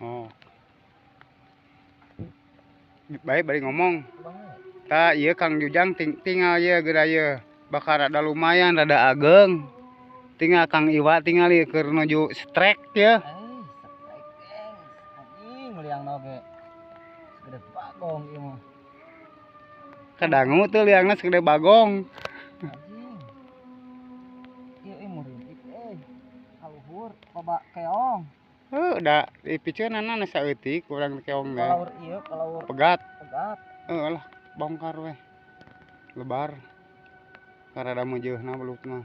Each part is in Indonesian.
Oh. Baik bari ngomong. Ta ieu Kang Jujang tinggal ieu geura ieu. Bakal rada lumayan rada ageng. Tinggal Kang Iwa tinggal ieu keur nuju strek ya. Strek geng. Anjing liangna ge. Segede bagong ieu mah. Kadangu teu liangna segede bagong. Anjing. Ieu murintik kaluhur loba keong. Da dipiceunana saeutik urang keong teh. Kalaur ieu kalaur Pegat. pegat. Lah bongkar we. Lebar. Karada meujeuna belut mah.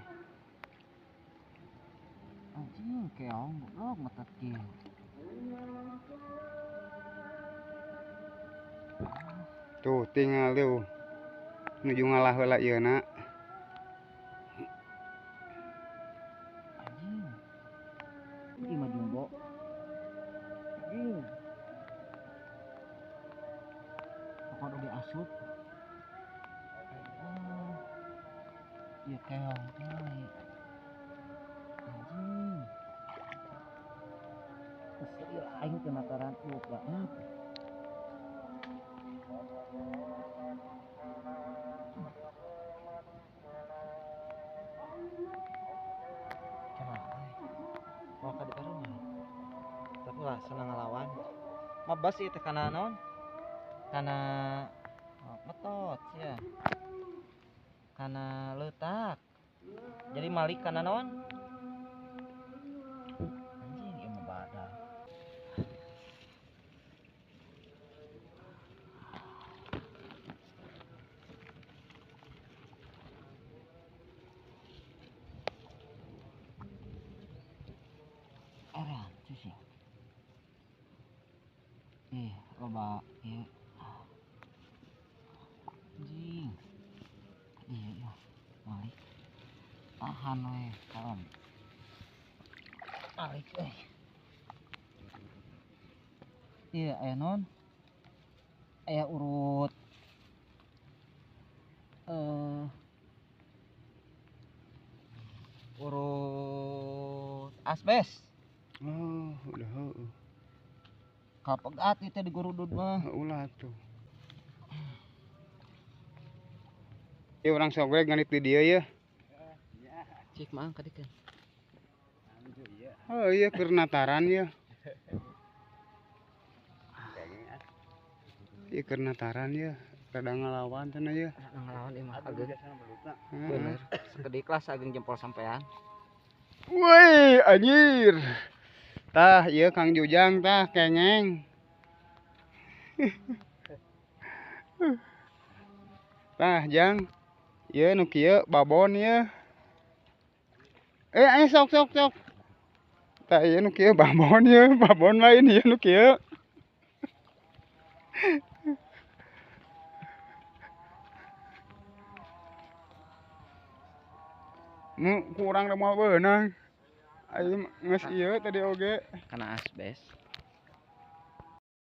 Anjing keong goblok metet kieu. Tuh tinggal tuh. Nuju ngalah heula ieuna. Anjing. Ih mah jumbo. Anjing. Pokok oge asup. Ieu keong teh. Anjing. Ieu aing teu nakaran lupa. Mau ka di rumah. Tapi lah senang ngelawan. Mabas ieu teh kana naon? Kana metot ya. Kana leutak. Jadi malik kana naon? Anjing ieu mah badak. Eran cuci. Loba ieu. Anjing. Ieu mah malik. Tahan we, kalem. Malik euy. Ieu aya naon? Aya urut urut asbes. Oh, udah heueuh. Kapegat itu digurudud mah. Ulah tuh. Ieu urang sogreg nganit di dieu ya. Cik mah kadikeun. Oh iya keur nataran ya. Ieu keur nataran ya. Rada ngalawan cenah ya. Ngelawan ieu mah ageng. Bener. Sekedik lah sageng jempol sampean. Woi, anjir. Tah, ieu Kang Jujang tah kengeng. Tah, Jang. Ieu nu kieu babon ieu. Ayo sok. Tah ieu nu kieu babon ieu, babon lain ieu nu kieu. Nu kurang da moal beunang. Aing geus ieu tadi oge. Kana asbes.